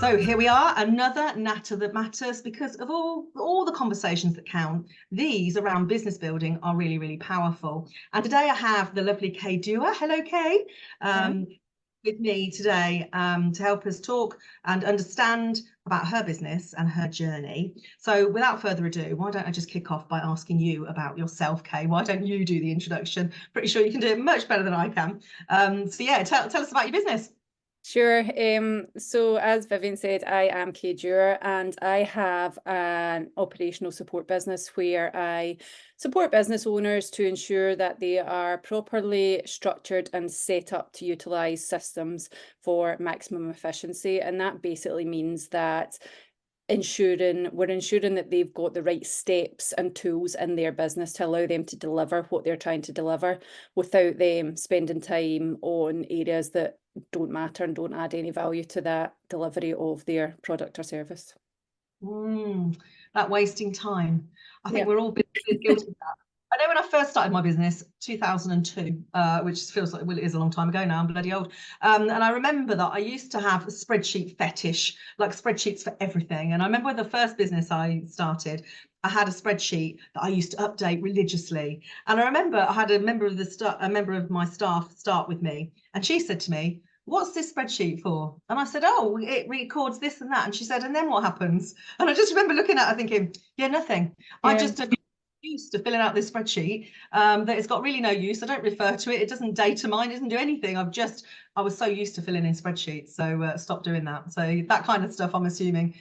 So here we are, another Natter That Matters, because of all the conversations that count. These around business building are really, really powerful. And today I have the lovely Kay Dewar. Hello, Kay. With me today to help us talk and understand about her business and her journey. So without further ado, why don't I just kick off by asking you about yourself, Kay? Why don't you do the introduction? Pretty sure you can do it much better than I can. So yeah, tell us about your business. Sure. So as Vivian said, I am Kay Dewar and I have an operational support business where I support business owners to ensure that they are properly structured and set up to utilise systems for maximum efficiency. And that basically means that we're ensuring that they've got the right steps and tools in their business to allow them to deliver what they're trying to deliver without them spending time on areas that don't matter and don't add any value to that delivery of their product or service. That wasting time. I think Yeah. we're all guilty of that. I know when I first started my business, 2002, which feels like, well, it is a long time ago now, I'm bloody old. And I remember that I used to have a spreadsheet fetish, like spreadsheets for everything. And I remember when the first business I started, I had a spreadsheet that I used to update religiously. And I remember I had a member of my staff start with me, and she said to me, "What's this spreadsheet for?" And I said, "Oh, it records this and that." And she said, "And then what happens?" And I just remember looking at her thinking, yeah, nothing. I just used to filling out this spreadsheet that it's got really no use. I don't refer to it. It doesn't data mine, it doesn't do anything. I was so used to filling in spreadsheets. So stop doing that. So that kind of stuff I'm assuming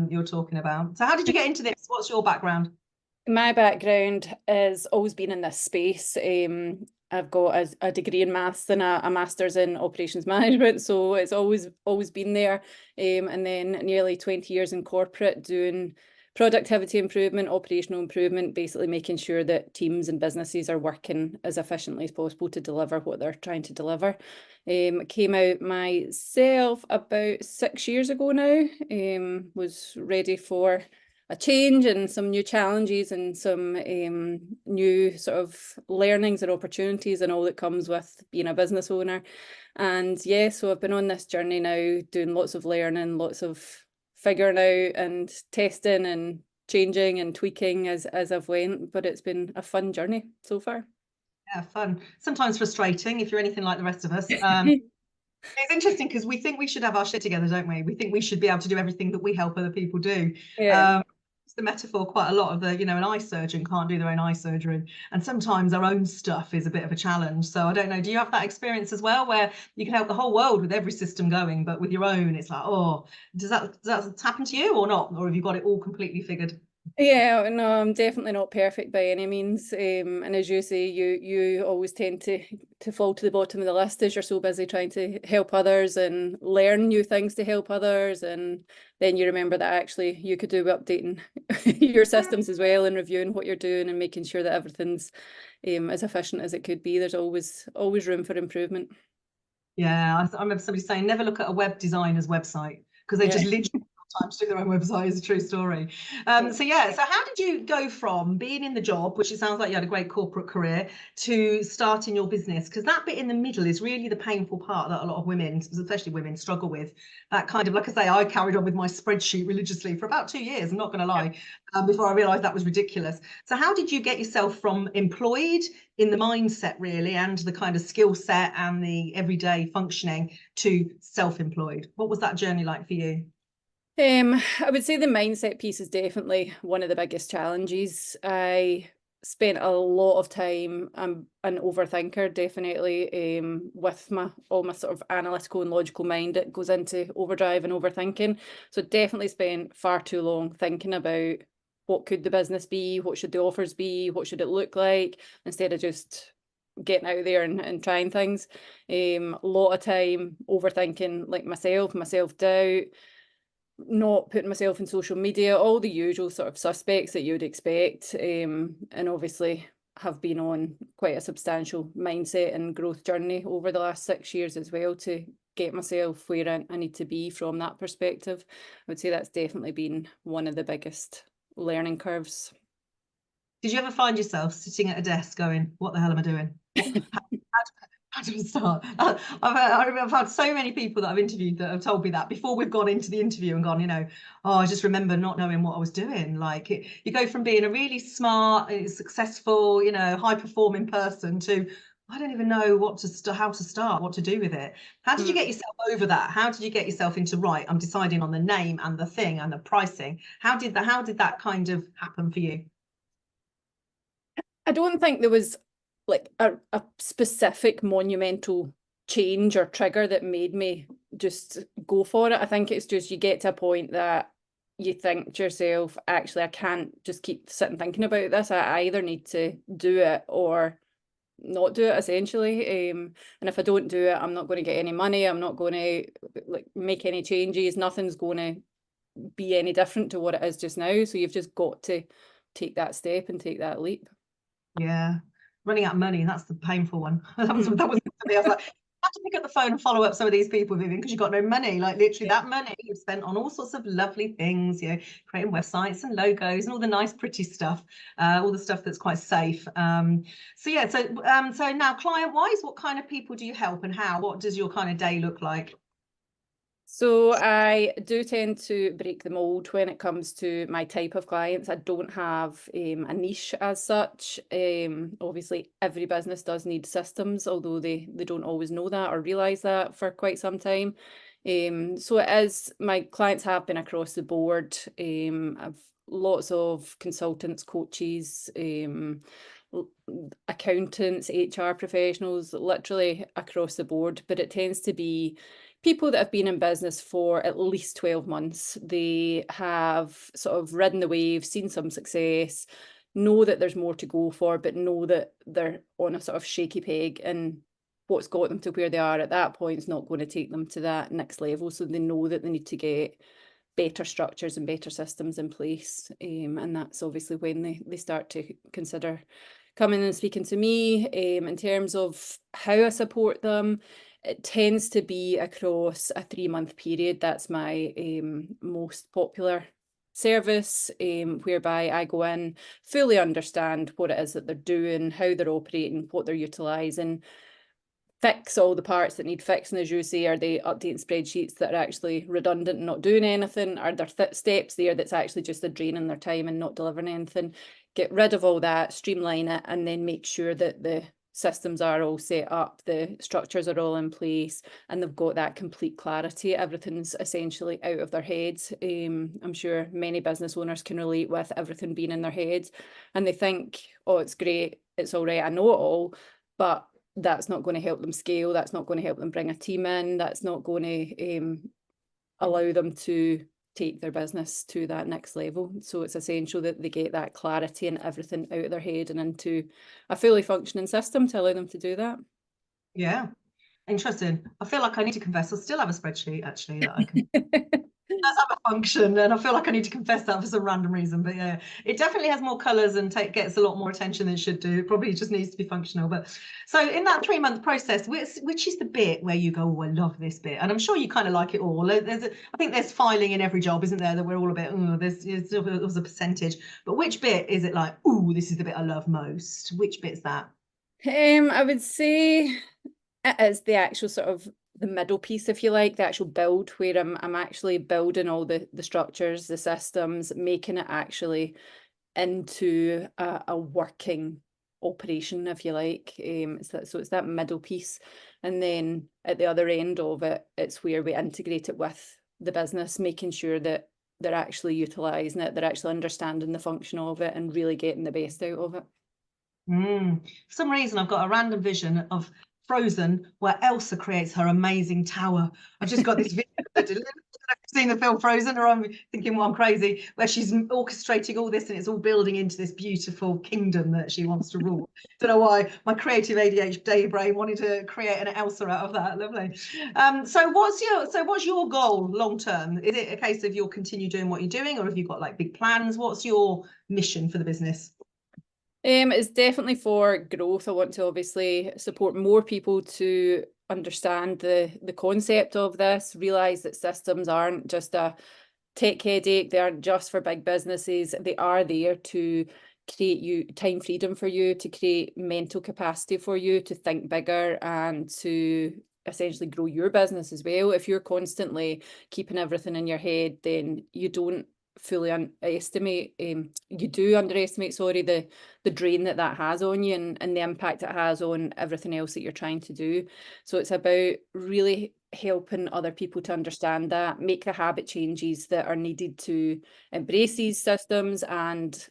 you're talking about. So how did you get into this? What's your background? My background has always been in this space. I've got a degree in maths and a master's in operations management, so it's always been there. And then nearly 20 years in corporate doing productivity improvement, operational improvement, basically making sure that teams and businesses are working as efficiently as possible to deliver what they're trying to deliver. Came out myself about 6 years ago now. Was ready for a change and some new challenges and some new sort of learnings and opportunities and all that comes with being a business owner. And yeah, so I've been on this journey now, doing lots of learning, lots of figuring out and testing and changing and tweaking as I've went, but it's been a fun journey so far. Yeah, fun. Sometimes frustrating if you're anything like the rest of us. It's interesting because we think we should have our shit together, don't we? We think we should be able to do everything that we help other people do. Yeah. It's the metaphor quite a lot of an eye surgeon can't do their own eye surgery. And sometimes our own stuff is a bit of a challenge. So I don't know, do you have that experience as well where you can help the whole world with every system going, but with your own, it's like, oh, does that happen to you or not? Or have you got it all completely figured? Yeah, no, I'm definitely not perfect by any means. And as you say, you always tend to fall to the bottom of the list as you're so busy trying to help others and learn new things to help others. And then you remember that actually you could do updating your systems as well and reviewing what you're doing and making sure that everything's as efficient as it could be. There's always room for improvement. Yeah, I remember somebody saying never look at a web designer's website because they just literally time to do their own website. Is a true story. So how did you go from being in the job, which it sounds like you had a great corporate career, to starting your business? Because that bit in the middle is really the painful part that a lot of women, especially women, struggle with. That kind of, like I say, I carried on with my spreadsheet religiously for about 2 years, I'm not going to lie, before I realized that was ridiculous. So how did you get yourself from employed in the mindset really and the kind of skill set and the everyday functioning to self-employed? What was that journey like for you? I would say the mindset piece is definitely one of the biggest challenges. I spent a lot of time, I'm an overthinker, definitely, with all my sort of analytical and logical mind. It goes into overdrive and overthinking. So definitely spent far too long thinking about what could the business be, what should the offers be, what should it look like, instead of just getting out there and trying things. A lot of time overthinking, like self-doubt, not putting myself in social media, all the usual sort of suspects that you would expect, and obviously have been on quite a substantial mindset and growth journey over the last 6 years as well to get myself where I need to be from that perspective. I would say that's definitely been one of the biggest learning curves. Did you ever find yourself sitting at a desk going, what the hell am I doing? How do I start? I've had so many people that I've interviewed that have told me that before we've gone into the interview and gone, oh, I just remember not knowing what I was doing. Like you go from being a really smart, successful, high performing person to I don't even know how to start, what to do with it. How did you get yourself over that? How did you get yourself into, right, I'm deciding on the name and the thing and the pricing? How did that kind of happen for you? I don't think there was like a specific monumental change or trigger that made me just go for it. I think it's just you get to a point that you think to yourself, actually, I can't just keep sitting thinking about this. I either need to do it or not do it, essentially. And if I don't do it, I'm not going to get any money. I'm not going to like make any changes. Nothing's going to be any different to what it is just now. So you've just got to take that step and take that leap. Yeah, running out of money, that's the painful one. That was for me. I was like, I have to pick up the phone and follow up some of these people, Vivian, because you've got no money. Like literally that money you've spent on all sorts of lovely things, creating websites and logos and all the nice pretty stuff, all the stuff that's quite safe. So yeah, so now client-wise, what kind of people do you help and how? What does your kind of day look like? So I do tend to break the mold when it comes to my type of clients. I don't have a niche as such. Obviously, every business does need systems, although they don't always know that or realise that for quite some time. So it is, my clients have been across the board. I've lots of consultants, coaches, accountants, HR professionals, literally across the board, but it tends to be people that have been in business for at least 12 months. They have sort of ridden the wave, seen some success, know that there's more to go for, but know that they're on a sort of shaky peg, and what's got them to where they are at that point is not going to take them to that next level. So they know that they need to get better structures and better systems in place. And that's obviously when they start to consider coming and speaking to me. In terms of how I support them, it tends to be across a 3-month period. That's my most popular service, whereby I go in, fully understand what it is that they're doing, how they're operating, what they're utilising, fix all the parts that need fixing, as you say. Are they updating spreadsheets that are actually redundant and not doing anything? Are there steps there that's actually just a draining their time and not delivering anything? Get rid of all that, streamline it, and then make sure that the systems are all set up, the structures are all in place, and they've got that complete clarity. Everything's essentially out of their heads. I'm sure many business owners can relate with everything being in their heads, and they think, oh, it's great, it's all right, I know it all, but that's not going to help them scale. That's not going to help them bring a team in. That's not going to allow them to take their business to that next level. So it's essential that they get that clarity and everything out of their head and into a fully functioning system to allow them to do that. Yeah, interesting. I feel like I need to confess, I still have a spreadsheet actually that I can does have a function, and I feel like I need to confess that for some random reason. But yeah, it definitely has more colours and gets a lot more attention than it should do. It probably just needs to be functional. But so in that 3-month process, which is the bit where you go, oh, I love this bit, and I'm sure you kind of like it all. I think there's filing in every job, isn't there? That we're all a bit, oh, there's a percentage. But which bit is it like, oh, this is the bit I love most? Which bit's that? I would say it is the actual sort of the middle piece, if you like, the actual build, where I'm actually building all the structures, the systems, making it actually into a working operation, if you like. So it's that middle piece, and then at the other end of it, it's where we integrate it with the business, making sure that they're actually utilising it, they're actually understanding the function of it, and really getting the best out of it. For some reason, I've got a random vision of Frozen where Elsa creates her amazing tower. I've just got this video. I've seen the film Frozen, or I'm thinking, well, I'm crazy, where she's orchestrating all this and it's all building into this beautiful kingdom that she wants to rule. Don't know why my creative ADHD brain wanted to create an Elsa out of that. Lovely. So what's your goal long term? Is it a case of you'll continue doing what you're doing, or have you got like big plans? What's your mission for the business? It's definitely for growth. I want to obviously support more people to understand the concept of this, realise that systems aren't just a tech headache, they aren't just for big businesses, they are there to create time freedom for you, to create mental capacity for you to think bigger and to essentially grow your business as well. If you're constantly keeping everything in your head, then you don't fully underestimate the drain that has on you, and the impact it has on everything else that you're trying to do. So it's about really helping other people to understand that, make the habit changes that are needed to embrace these systems and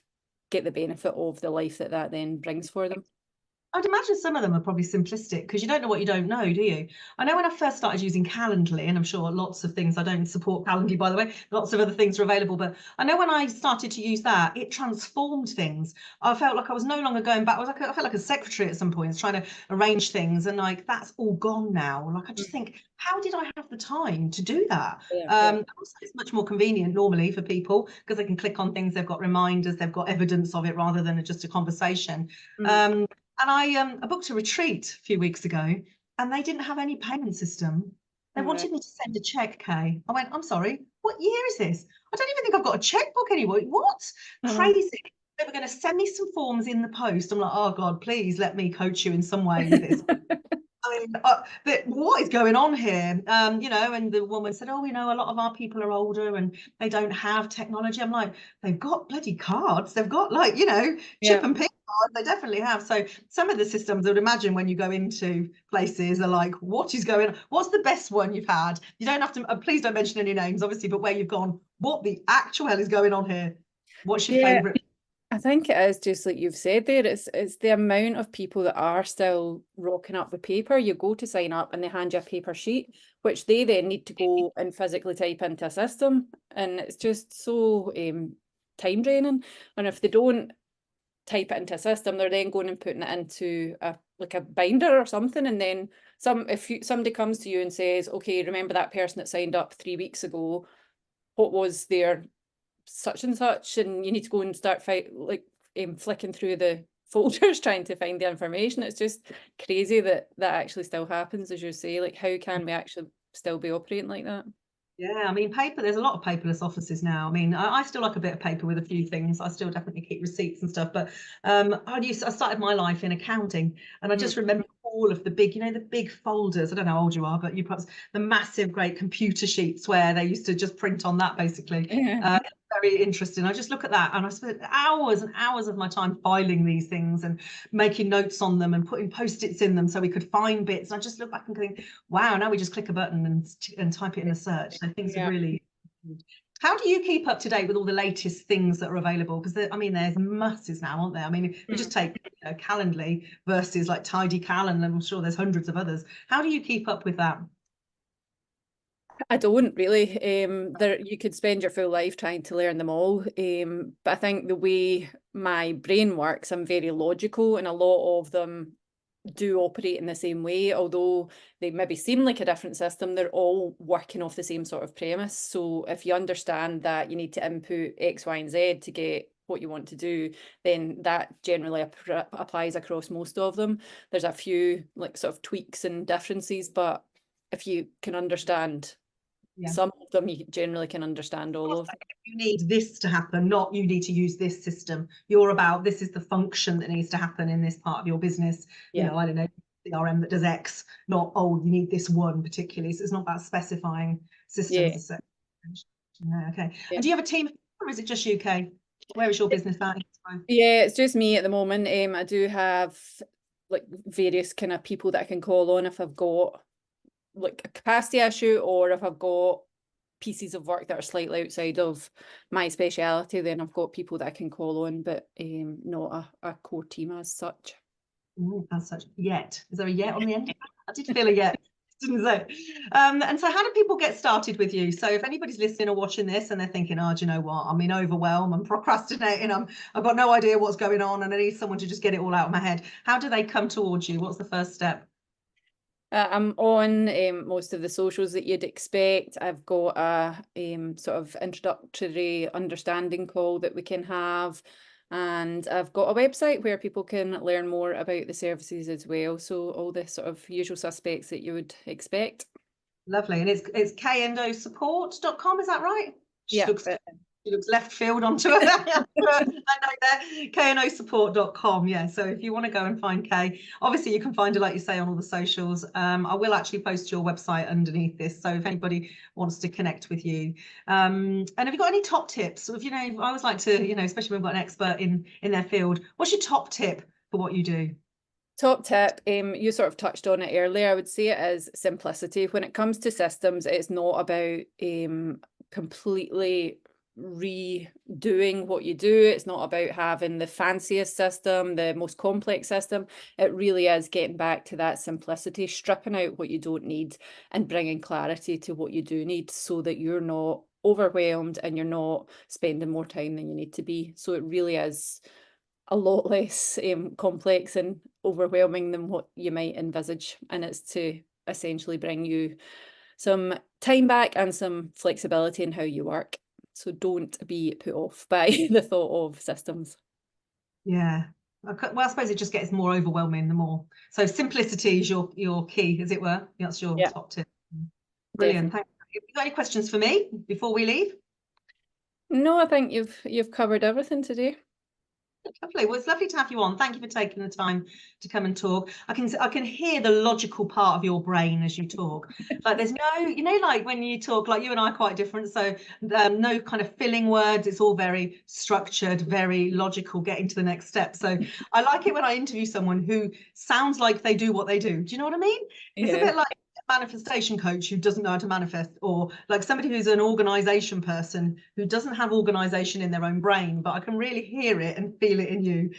get the benefit of the life that then brings for them. I'd imagine some of them are probably simplistic because you don't know what you don't know, do you? I know when I first started using Calendly, and I'm sure lots of things, I don't support Calendly, by the way, lots of other things are available, but I know when I started to use that, it transformed things. I felt like I was no longer going back. I felt like a secretary at some points trying to arrange things, and like that's all gone now. Like I just think, how did I have the time to do that? Also, it's much more convenient normally for people because they can click on things, they've got reminders, they've got evidence of it rather than just a conversation. And I booked a retreat a few weeks ago, and they didn't have any payment system. They wanted me to send a check, Kay. I went, I'm sorry, what year is this? I don't even think I've got a checkbook anymore. What? Crazy. They were going to send me some forms in the post. I'm like, oh God, please let me coach you in some way with this. I mean, what is going on here? You know, and the woman said, oh, you know, a lot of our people are older and they don't have technology. I'm like, they've got bloody cards. They've got like, you know, chip and pin cards. They definitely have. So some of the systems I would imagine when you go into places are like, what is going on? What's the best one you've had? You don't have to, please don't mention any names, obviously, but where you've gone, what the actual hell is going on here? What's your favorite? I think it is just like you've said there, it's the amount of people that are still rocking up with paper. You go to sign up and they hand you a paper sheet, which they then need to go and physically type into a system. And it's just so time draining. And if they don't type it into a system, they're then going and putting it into a binder or something. And then somebody comes to you and says, okay, remember that person that signed up 3 weeks ago, what was their such and such, and you need to go and start flicking through the folders trying to find the information. It's just crazy that actually still happens, as you say. Like, how can we actually still be operating like that? Yeah, I mean, paper, there's a lot of paperless offices now. I mean, I still like a bit of paper with a few things. I still definitely keep receipts and stuff. But I started my life in accounting, and I just remember all of the big, you know, the big folders. I don't know how old you are, but you perhaps the massive, great computer sheets where they used to just print on that, basically. Very interesting. I just look at that and I spent hours and hours of my time filing these things and making notes on them and putting post-its in them so we could find bits. And I just look back and think, wow, now we just click a button and type it in a search. So things are really good. How do you keep up to date with all the latest things that are available? Because I mean, there's masses now, aren't there? I mean, if we just take Calendly versus like Tidy Cal, and I'm sure there's hundreds of others. How do you keep up with that? I don't really. You could spend your full life trying to learn them all. But I think the way my brain works, I'm very logical, and a lot of them do operate in the same way. Although they maybe seem like a different system, they're all working off the same sort of premise. So if you understand that you need to input X, Y, and Z to get what you want to do, then that generally applies across most of them. There's a few like sort of tweaks and differences, but if you can understand some of them, you generally can understand all of them. You need this to happen, not you need to use this system. You're about, this is the function that needs to happen in this part of your business. You know, I don't know, CRM that does X, not, oh, you need this one particularly. So it's not about specifying systems. Okay. And do you have a team, or is it just UK? Where is your business at? Yeah, it's just me at the moment. I do have like various kind of people that I can call on if I've got like a capacity issue, or if I've got pieces of work that are slightly outside of my speciality, then I've got people that I can call on, but not a core team as such. As such, yet. Is there a yet on the end? I did feel a yet. Didn't say. And so how do people get started with you? So if anybody's listening or watching this and they're thinking, oh, do you know what? I'm in overwhelm, I'm procrastinating, I've got no idea what's going on and I need someone to just get it all out of my head. How do they come towards you? What's the first step? I'm on most of the socials that you'd expect. I've got a sort of introductory understanding call that we can have. And I've got a website where people can learn more about the services as well. So all the sort of usual suspects that you would expect. Lovely. And it's kendosupport.com, is that right? Yeah. She looks left field onto it. I know there, knosupport.com. Yeah, so if you want to go and find Kay, obviously you can find her, like you say, on all the socials. I will actually post your website underneath this, so if anybody wants to connect with you. And have you got any top tips? If I always like to, especially when we've got an expert in their field, what's your top tip for what you do? Top tip, you sort of touched on it earlier. I would say it is simplicity. When it comes to systems, it's not about completely redoing what you do. It's not about having the fanciest system, the most complex system. It really is getting back to that simplicity, stripping out what you don't need and bringing clarity to what you do need, so that you're not overwhelmed and you're not spending more time than you need to be. So it really is a lot less complex and overwhelming than what you might envisage, and it's to essentially bring you some time back and some flexibility in how you work. So don't be put off by the thought of systems. Yeah. Well, I suppose it just gets more overwhelming the more. So simplicity is your key, as it were. That's your top tip. Brilliant. Thank you. Have you got any questions for me before we leave? No, I think you've covered everything today. Lovely. Well, it's lovely to have you on. Thank you for taking the time to come and talk. I can hear the logical part of your brain as you talk. Like there's no, like when you talk, like you and I are quite different. So no kind of filling words. It's all very structured, very logical, getting to the next step. So I like it when I interview someone who sounds like they do what they do. Do you know what I mean? It's a bit like manifestation coach who doesn't know how to manifest, or like somebody who's an organization person who doesn't have organization in their own brain, but I can really hear it and feel it in you,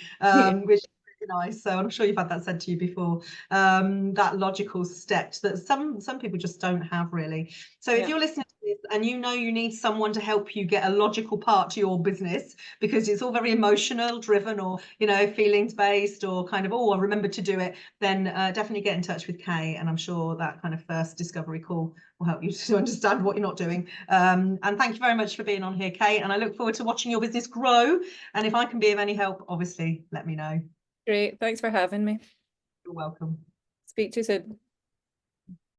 which is really nice. So I'm sure you've had that said to you before, that logical step that some people just don't have really. So if you're listening to this and you need someone to help you get a logical part to your business, because it's all very emotional driven, or feelings based, or kind of, I remember to do it, then definitely get in touch with Kay, and I'm sure that kind of first discovery call will help you to understand what you're not doing. And thank you very much for being on here, Kay, and I look forward to watching your business grow. And if I can be of any help, obviously let me know. Great, thanks for having me. You're welcome. Speak to you soon.